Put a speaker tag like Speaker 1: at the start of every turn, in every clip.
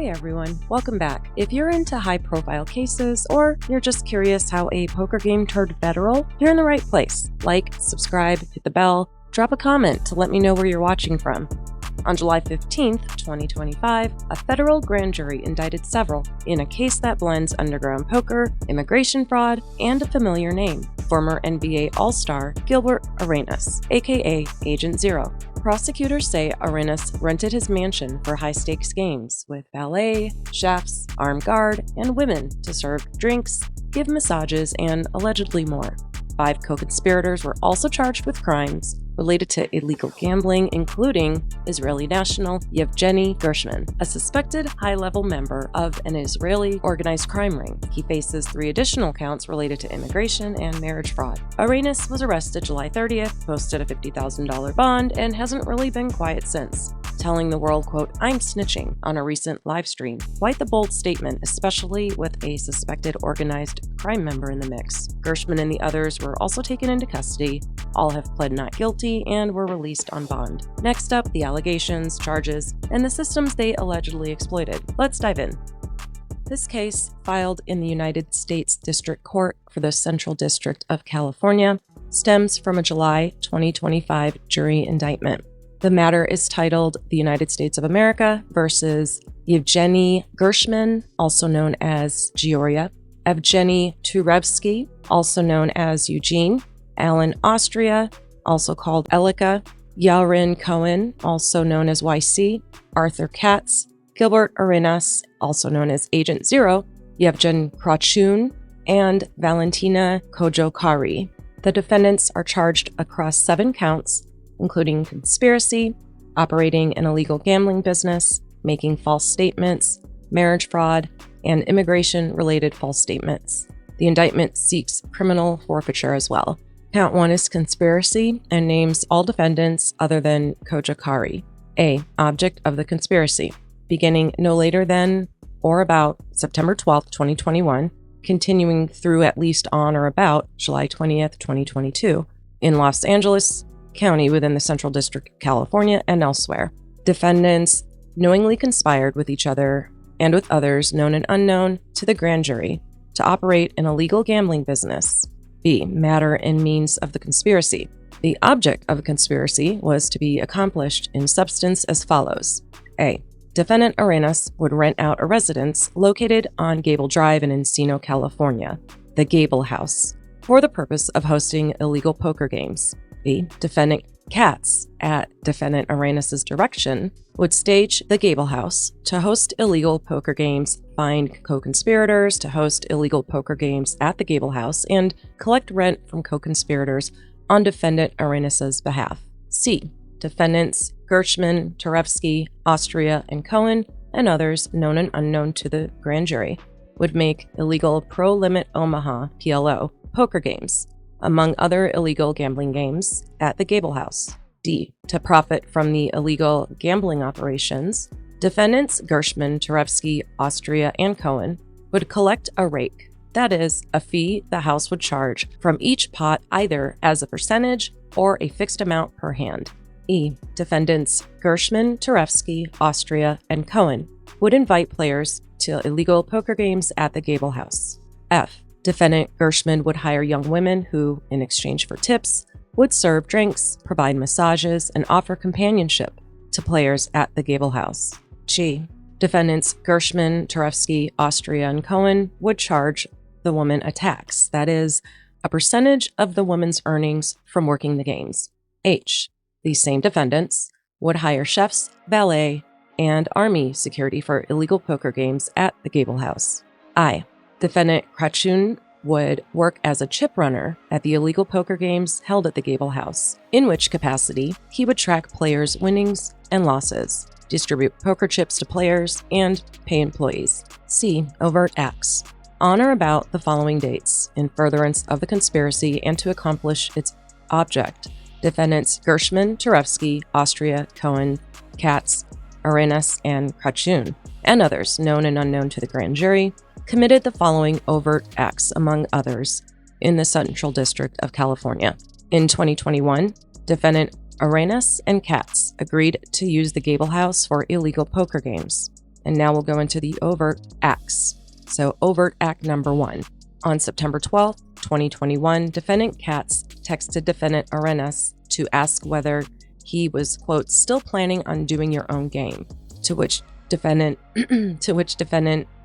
Speaker 1: Hey everyone, welcome back. If you're into high-profile cases or you're just curious how a poker game turned federal, you're in the right place. Like, subscribe, hit the bell, drop a comment to let me know where you're watching from. On July 15th, 2025, a federal grand jury indicted several in a case that blends underground poker, immigration fraud, and a familiar name, former NBA All-Star Gilbert Arenas, aka Agent Zero. Prosecutors say Arenas rented his mansion for high-stakes games with valet, chefs, armed guard, and women to serve drinks, give massages, and allegedly more. 5 co-conspirators were also charged with crimes related to illegal gambling, including Israeli national Yevgeny Gershman, a suspected high-level member of an Israeli organized crime ring. He faces 3 additional counts related to immigration and marriage fraud. Arenas was arrested July 30th, posted a $50,000 bond, and hasn't really been quiet since, telling the world, quote, "I'm snitching," on a recent live stream. Quite the bold statement, especially with a suspected organized crime member in the mix. Gershman and the others were also taken into custody. All have pled not guilty and were released on bond. Next up, the allegations, charges, and the systems they allegedly exploited. Let's dive in. This case, filed in the United States District Court for the Central District of California, stems from a July 2025 jury indictment. The matter is titled The United States of America versus Yevgeny Gershman, also known as Georgia, Evgeny Turevsky, also known as Eugene, Alan Austria, also called Elika, Yarin Cohen, also known as YC, Arthur Katz, Gilbert Arenas, also known as Agent Zero, Yevgen Krachun, and Valentina Kojokari. The defendants are charged across 7 counts, including conspiracy, operating an illegal gambling business, making false statements, marriage fraud, and immigration-related false statements. The indictment seeks criminal forfeiture as well. Count 1 is conspiracy and names all defendants other than Kojokari. A. Object of the conspiracy. Beginning no later than or about September 12, 2021, continuing through at least on or about July 20th, 2022, in Los Angeles County within the Central District of California and elsewhere. Defendants knowingly conspired with each other and with others known and unknown to the grand jury to operate an illegal gambling business. B. Matter and means of the conspiracy. The object of the conspiracy was to be accomplished in substance as follows. A. Defendant Arenas would rent out a residence located on Gable Drive in Encino, California, the Gable House, for the purpose of hosting illegal poker games. B. Defendant Katz, at defendant Arenas' direction, would stage the Gable House to host illegal poker games, find co-conspirators to host illegal poker games at the Gable House, and collect rent from co-conspirators on defendant Arenas' behalf. C. Defendants Gershman, Turevsky, Austria, and Cohen, and others known and unknown to the grand jury, would make illegal Pro Limit Omaha, PLO, poker games, among other illegal gambling games, at the Gable House. D. To profit from the illegal gambling operations, defendants Gershman, Turevsky, Austria, and Cohen would collect a rake, that is, a fee the house would charge from each pot either as a percentage or a fixed amount per hand. E. Defendants Gershman, Turevsky, Austria, and Cohen would invite players to illegal poker games at the Gable House. F. Defendant Gershman would hire young women who, in exchange for tips, would serve drinks, provide massages, and offer companionship to players at the Gable House. G. Defendants Gershman, Turevsky, Austria, and Cohen would charge the woman a tax, that is, a percentage of the woman's earnings from working the games. H. These same defendants would hire chefs, valet, and army security for illegal poker games at the Gable House. I. Defendant Krachun would work as a chip runner at the illegal poker games held at the Gable House, in which capacity he would track players' winnings and losses, distribute poker chips to players, and pay employees. C. Overt acts. On or about the following dates, in furtherance of the conspiracy and to accomplish its object, defendants Gershman, Turevsky, Austria, Cohen, Katz, Arenas, and Krachun, and others known and unknown to the grand jury, committed the following overt acts, among others, in the Central District of California. In 2021, defendant Arenas and Katz agreed to use the Gable House for illegal poker games. And now we'll go into the overt acts. So overt act number 1. On September 12, 2021, defendant Katz texted defendant Arenas to ask whether he was, quote, still planning on doing your own game, to which defendant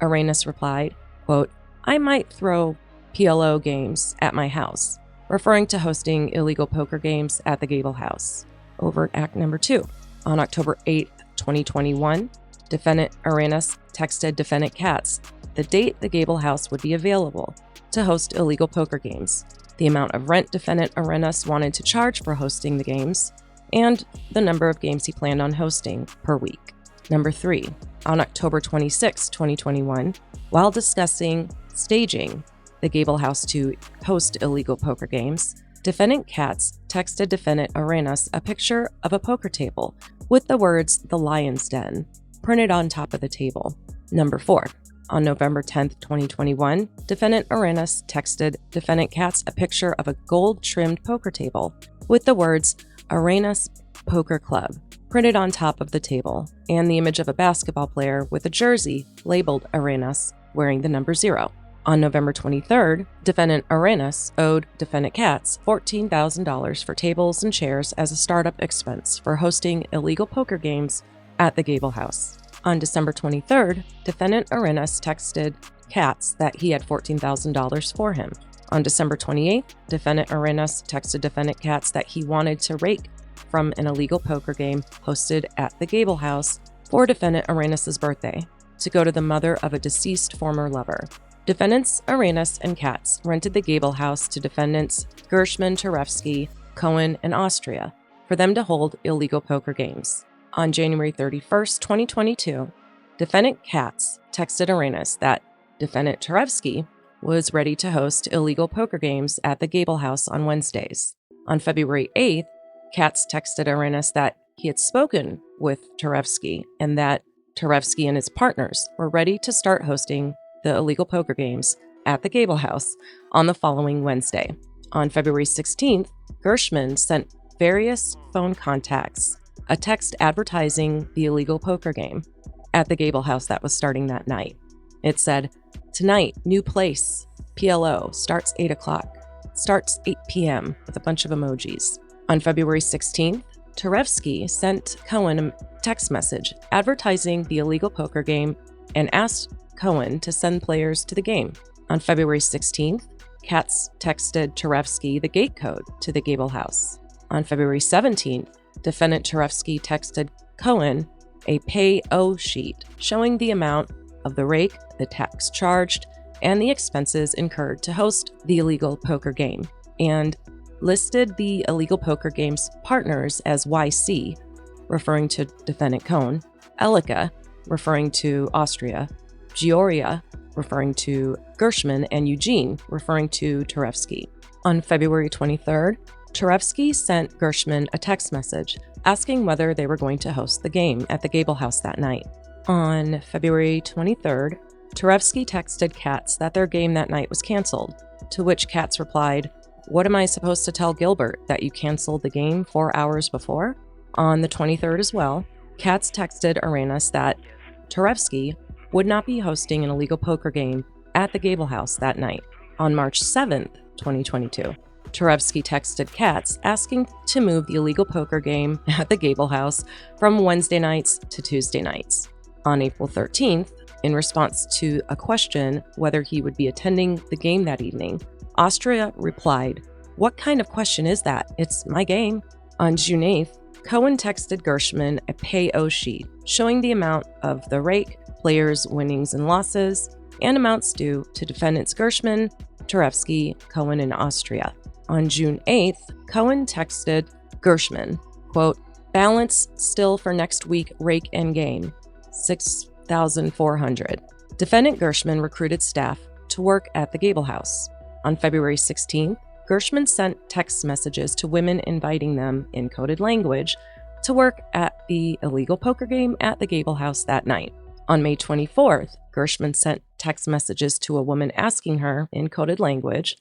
Speaker 1: Arenas replied, quote, I might throw PLO games at my house, referring to hosting illegal poker games at the Gable House. Overt act number 2. On October 8, 2021, defendant Arenas texted defendant Katz the date the Gable House would be available to host illegal poker games, the amount of rent defendant Arenas wanted to charge for hosting the games, and the number of games he planned on hosting per week. Number 3. On October 26, 2021, while discussing staging the Gable House to host illegal poker games, defendant Katz texted defendant Arenas a picture of a poker table with the words "The Lion's Den" printed on top of the table. Number 4. On November 10, 2021, defendant Arenas texted defendant Katz a picture of a gold-trimmed poker table with the words "Arenas Poker Club" printed on top of the table, and the image of a basketball player with a jersey labeled Arenas wearing the number 0. On November 23rd, defendant Arenas owed defendant Katz $14,000 for tables and chairs as a startup expense for hosting illegal poker games at the Gable House. On December 23rd, defendant Arenas texted Katz that he had $14,000 for him. On December 28th, defendant Arenas texted defendant Katz that he wanted to rake from an illegal poker game hosted at the Gable House for defendant Arenas' birthday to go to the mother of a deceased former lover. Defendants Arenas and Katz rented the Gable House to defendants Gershman, Tarevsky, Cohen, and Austria for them to hold illegal poker games. On January 31st, 2022, defendant Katz texted Arenas that defendant Tarevsky was ready to host illegal poker games at the Gable House on Wednesdays. On February 8th, Katz texted Arenas that he had spoken with Tarevsky and that Tarevsky and his partners were ready to start hosting the illegal poker games at the Gable House on the following Wednesday. On February 16th, Gershman sent various phone contacts a text advertising the illegal poker game at the Gable House that was starting that night. It said, "Tonight, new place, PLO, starts 8 o'clock, starts 8 p.m. with a bunch of emojis. On February 16th, Tarevsky sent Cohen a text message advertising the illegal poker game and asked Cohen to send players to the game. On February 16th, Katz texted Tarevsky the gate code to the Gable House. On February 17th, defendant Tarevsky texted Cohen a pay-o sheet showing the amount of the rake, the tax charged, and the expenses incurred to host the illegal poker game, and listed the illegal poker game's partners as YC, referring to defendant Cohen, Elika, referring to Austria, Georgia, referring to Gershman, and Eugene, referring to Tarevsky. On February 23rd, Tarevsky sent Gershman a text message asking whether they were going to host the game at the Gable House that night. On February 23rd, Tarevsky texted Katz that their game that night was canceled, to which Katz replied, "What am I supposed to tell Gilbert, that you canceled the game 4 hours before?" On the 23rd as well, Katz texted Arenas that Tarevsky would not be hosting an illegal poker game at the Gable House that night. On March 7th, 2022, Tarevsky texted Katz asking to move the illegal poker game at the Gable House from Wednesday nights to Tuesday nights. On April 13th, in response to a question whether he would be attending the game that evening, Austria replied, "What kind of question is that? It's my game." On June 8th, Cohen texted Gershman a pay-o sheet showing the amount of the rake, players' winnings and losses, and amounts due to defendants Gershman, Tarevsky, Cohen, and Austria. On June 8th, Cohen texted Gershman, quote, "Balance still for next week rake and game, $6,400. Defendant Gershman recruited staff to work at the Gable House. On February 16th, Gershman sent text messages to women inviting them, in coded language, to work at the illegal poker game at the Gable House that night. On May 24th, Gershman sent text messages to a woman asking her, in coded language,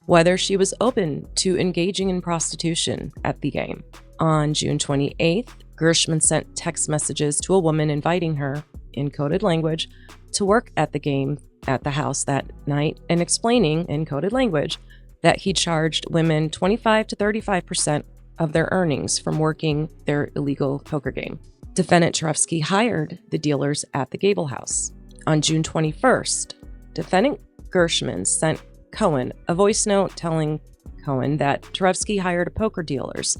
Speaker 1: whether she was open to engaging in prostitution at the game. On June 28th, Gershman sent text messages to a woman inviting her, in coded language to work at the game at the house that night and explaining in coded language that he charged women 25 to 35% of their earnings from working their illegal poker game. Defendant Cherevsky hired the dealers at the Gable House. On June 21st, defendant Gershman sent Cohen a voice note telling Cohen that Cherevsky hired poker dealers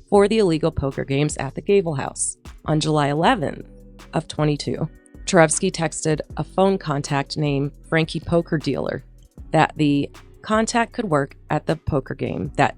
Speaker 1: for the illegal poker games at the Gable House. On July 11th of 22, Cherevsky texted a phone contact named Frankie Poker Dealer that the contact could work at the poker game that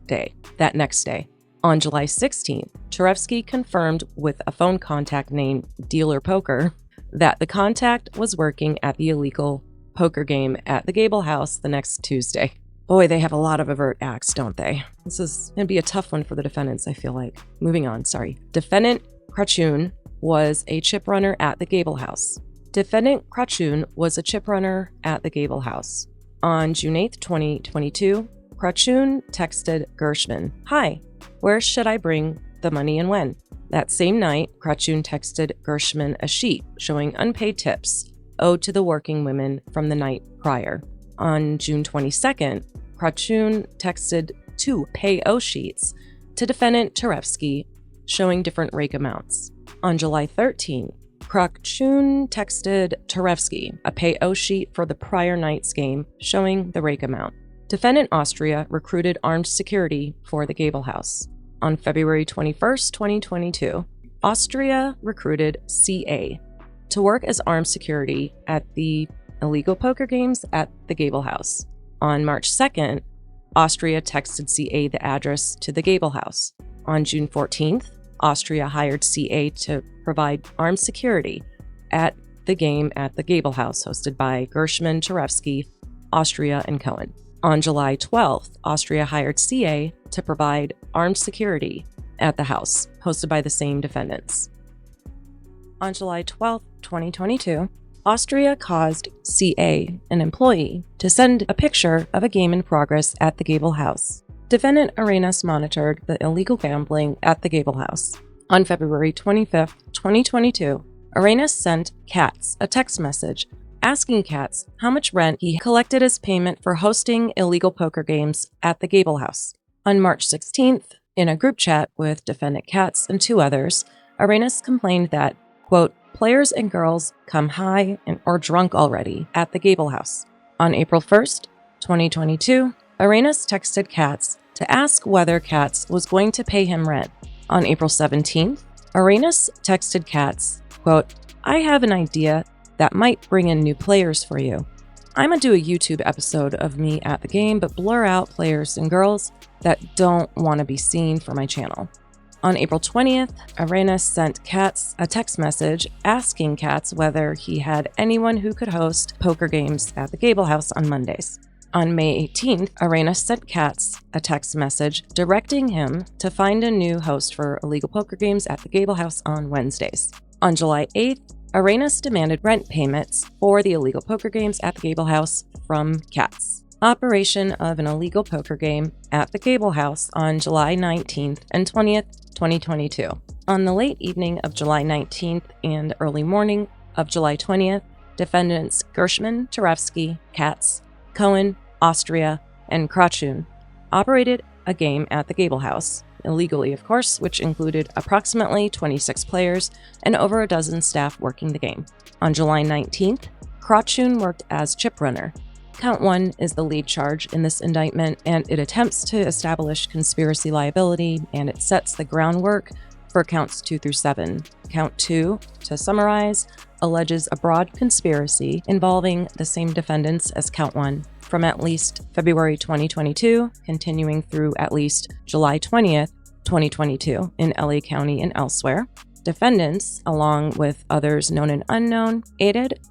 Speaker 1: next day. On July 16th, Cherevsky confirmed with a phone contact named Dealer Poker that the contact was working at the illegal poker game at the Gable House the next Tuesday. Boy, they have a lot of overt acts, don't they? This is going to be a tough one for the defendants, I feel like. Moving on, Defendant Krachun was a chip runner at the Gable House. Defendant Krachun was a chip runner at the Gable House. On June 8th, 2022, Krachun texted Gershman, "Hi, where should I bring the money and when?" That same night, Krachun texted Gershman a sheet showing unpaid tips owed to the working women from the night prior. On June 22nd, Krachun texted 2 pay-o sheets to defendant Cherevsky showing different rake amounts. On July 13th, Krachun texted Cherevsky a pay-o sheet for the prior night's game showing the rake amount. Defendant Austria recruited armed security for the Gable House. On February 21st, 2022, Austria recruited CA to work as armed security at the illegal poker games at the Gable House. On March 2nd, Austria texted CA the address to the Gable House. On June 14th, Austria hired CA to provide armed security at the game at the Gable House, hosted by Gershman, Cherevsky, Austria, and Cohen. On July 12th, Austria hired CA to provide armed security at the house, hosted by the same defendants. On July 12th, 2022, Austria caused CA, an employee, to send a picture of a game in progress at the Gable House. Defendant Arenas monitored the illegal gambling at the Gable House. On February 25th, 2022, Arenas sent Katz a text message asking Katz how much rent he collected as payment for hosting illegal poker games at the Gable House. On March 16th, in a group chat with defendant Katz and 2 others, Arenas complained that, quote, players and girls come high or drunk already at the Gable House. On April 1st, 2022, Arenas texted Katz to ask whether Katz was going to pay him rent. On April 17th, Arenas texted Katz, quote, I have an idea that might bring in new players for you. I'm gonna do a YouTube episode of me at the game, but blur out players and girls that don't want to be seen for my channel. On April 20th, Arenas sent Katz a text message asking Katz whether he had anyone who could host poker games at the Gable House on Mondays. On May 18th, Arenas sent Katz a text message directing him to find a new host for illegal poker games at the Gable House on Wednesdays. On July 8th, Arenas demanded rent payments for the illegal poker games at the Gable House from Katz. Operation of an illegal poker game at the Gable House on July 19th and 20th, 2022. On the late evening of July 19th and early morning of July 20th, defendants Gershman, Cherevsky, Katz, Cohen, Austria, and Krachun operated a game at the Gable House, illegally of course, which included approximately 26 players and over a dozen staff working the game. On July 19th, Krachun worked as chip runner. Count 1 is the lead charge in this indictment, and it attempts to establish conspiracy liability, and it sets the groundwork for counts 2 through 7. Count 2, to summarize, alleges a broad conspiracy involving the same defendants as count 1 from at least February 2022, continuing through at least July 20th, 2022 in LA County and elsewhere. Defendants, along with others known and unknown,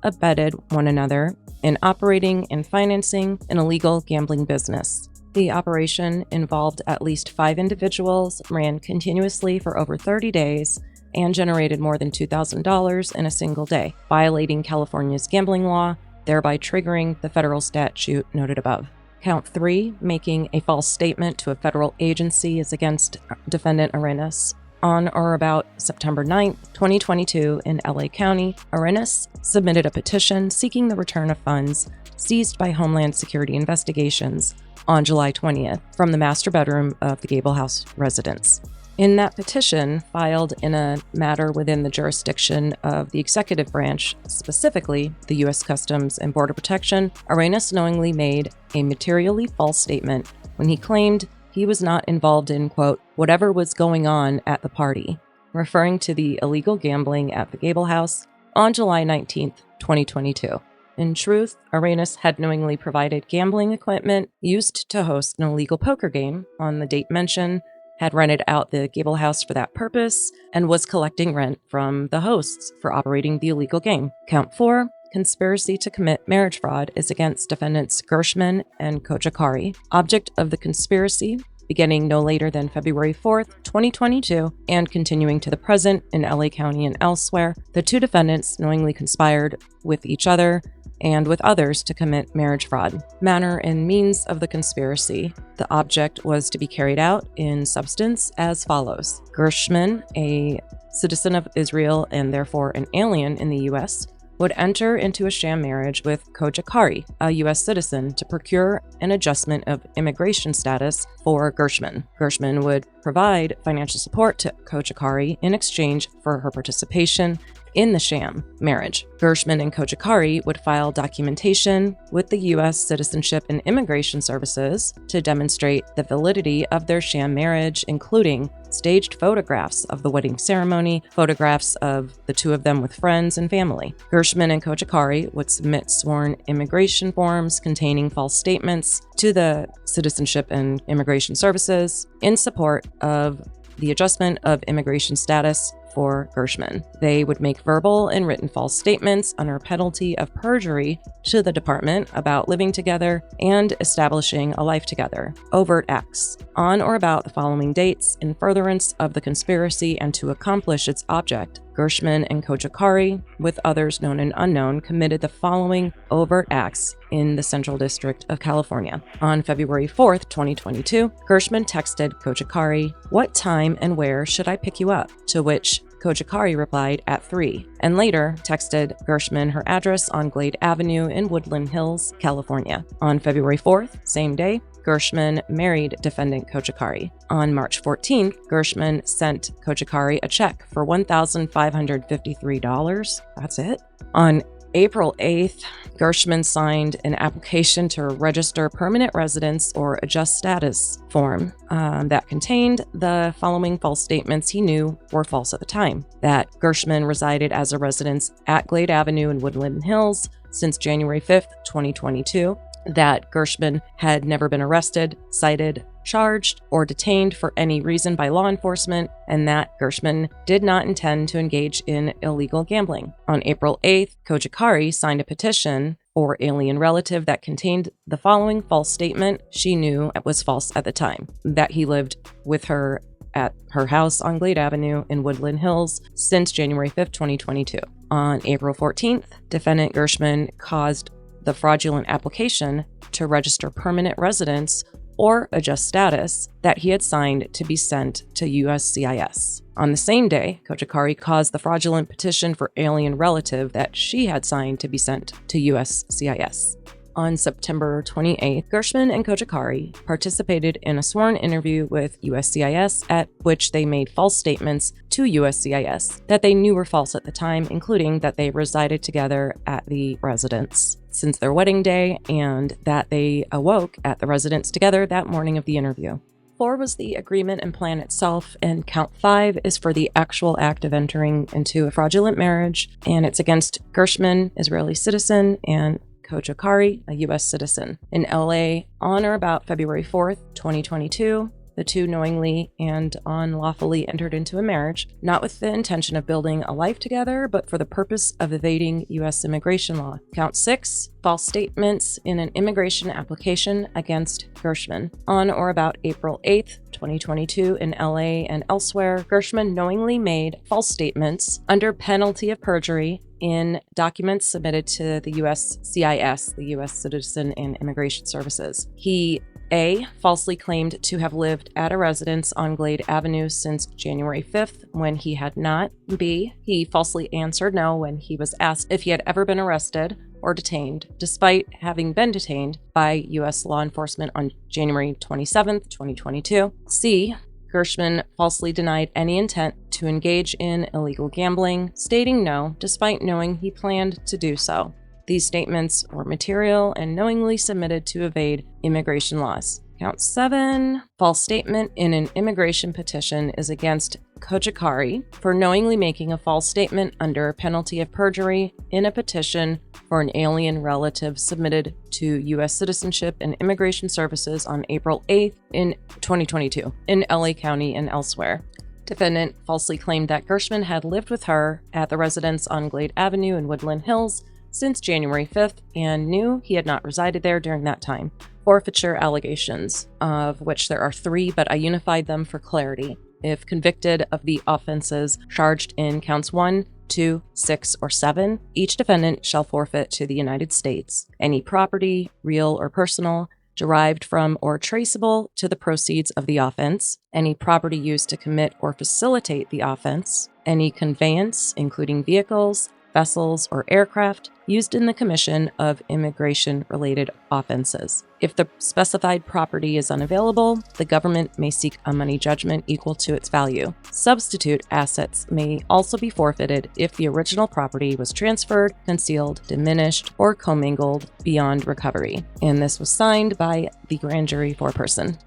Speaker 1: abetted one another in operating and financing an illegal gambling business. The operation involved at least 5 individuals, ran continuously for over 30 days, and generated more than $2,000 in a single day, violating California's gambling law, thereby triggering the federal statute noted above. Count 3, making a false statement to a federal agency, is against defendant Arenas. On or about September 9th, 2022, in LA County, Arenas submitted a petition seeking the return of funds seized by Homeland Security investigations on July 20th from the master bedroom of the Gable House residence. In that petition, filed in a matter within the jurisdiction of the executive branch, specifically the U.S. Customs and Border Protection, Arenas knowingly made a materially false statement when he claimed he was not involved in, quote, whatever was going on at the party, referring to the illegal gambling at the Gable House on July 19th, 2022. In truth, Arenas had knowingly provided gambling equipment used to host an illegal poker game on the date mentioned, had rented out the Gable House for that purpose, and was collecting rent from the hosts for operating the illegal game. Count 4, conspiracy to commit marriage fraud, is against defendants Gershman and Kochakari. Object of the conspiracy, beginning no later than February 4th, 2022, and continuing to the present in LA County and elsewhere, the two defendants knowingly conspired with each other and with others to commit marriage fraud. Manner and means of the conspiracy. The object was to be carried out in substance as follows. Gershman, a citizen of Israel and therefore an alien in the U.S., would enter into a sham marriage with Kochakari, a U.S. citizen, to procure an adjustment of immigration status for Gershman. Gershman would provide financial support to Kochakari in exchange for her participation in the sham marriage. Gershman and Kochakari would file documentation with the U.S. Citizenship and Immigration Services to demonstrate the validity of their sham marriage, including staged photographs of the wedding ceremony, photographs of the two of them with friends and family. Gershman and Kochakari would submit sworn immigration forms containing false statements to the Citizenship and Immigration Services in support of the adjustment of immigration status for Gershman. They would make verbal and written false statements under penalty of perjury to the department about living together and establishing a life together. Overt acts. On or about the following dates, in furtherance of the conspiracy and to accomplish its object, Gershman and Kochakari, with others known and unknown, committed the following overt acts in the Central District of California. On February 4th, 2022, Gershman texted Kochakari, "What time and where should I pick you up?" To which Kochakari replied at 3, and later texted Gershman her address on Glade Avenue in Woodland Hills, California. On February 4th, same day, Gershman married defendant Kochakari. On March 14th, Gershman sent Kochakari a check for $1,553. That's it. On April 8th, Gershman signed an application to register permanent residence or adjust status form that contained the following false statements he knew were false at the time. That Gershman resided as a resident at Glade Avenue in Woodland Hills since January 5th, 2022. That Gershman had never been arrested, cited, charged, or detained for any reason by law enforcement, and that Gershman did not intend to engage in illegal gambling. On April 8th, Kochakari signed a petition for alien relative that contained the following false statement she knew was false at the time, that he lived with her at her house on Glade Avenue in Woodland Hills since January 5th, 2022. On April 14th, defendant Gershman caused the fraudulent application to register permanent residence or adjust status that he had signed to be sent to USCIS. On the same day, Kochakari caused the fraudulent petition for alien relative that she had signed to be sent to USCIS. On September 28th, Gershman and Kochakari participated in a sworn interview with USCIS at which they made false statements to USCIS that they knew were false at the time, including that they resided together at the residence since their wedding day and that they awoke at the residence together that morning of the interview. 4 was the agreement and plan itself, and count 5 is for the actual act of entering into a fraudulent marriage, and it's against Gershman, Israeli citizen, and Kochakari, a U.S. citizen. In LA, on or about February 4th, 2022, the two knowingly and unlawfully entered into a marriage, not with the intention of building a life together, but for the purpose of evading U.S. immigration law. Count 6, false statements in an immigration application against Gershman. On or about April 8th, 2022, in LA and elsewhere, Gershman knowingly made false statements under penalty of perjury in documents submitted to the USCIS, the U.S. Citizen and Immigration Services. He A. Falsely claimed to have lived at a residence on Glade Avenue since January 5th when he had not. B. He falsely answered no when he was asked if he had ever been arrested or detained, despite having been detained by U.S. law enforcement on January 27th, 2022. C. Gershman falsely denied any intent to engage in illegal gambling, stating no, despite knowing he planned to do so. These statements were material and knowingly submitted to evade immigration laws. Count 7. False statement in an immigration petition is against Kojikari for knowingly making a false statement under penalty of perjury in a petition for an alien relative submitted to U.S. Citizenship and Immigration Services on April 8th in 2022 in LA County and elsewhere. Defendant falsely claimed that Gershman had lived with her at the residence on Glade Avenue in Woodland Hills since January 5th and knew he had not resided there during that time. Forfeiture allegations, of which there are 3, but I unified them for clarity. If convicted of the offenses charged in counts 1, 2, 6, or 7, each defendant shall forfeit to the United States any property, real or personal, derived from or traceable to the proceeds of the offense, any property used to commit or facilitate the offense, any conveyance, including vehicles, vessels, or aircraft used in the commission of immigration-related offenses. If the specified property is unavailable, the government may seek a money judgment equal to its value. Substitute assets may also be forfeited if the original property was transferred, concealed, diminished, or commingled beyond recovery. And this was signed by the grand jury foreperson.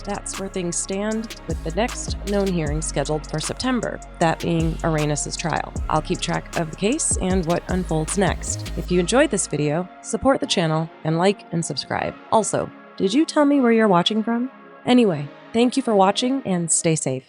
Speaker 1: That's where things stand with the next known hearing scheduled for September, that being Arenas' trial. I'll keep track of the case and what unfolds next. If you enjoyed this video, support the channel and like and subscribe. Also, did you tell me where you're watching from? Anyway, thank you for watching and stay safe.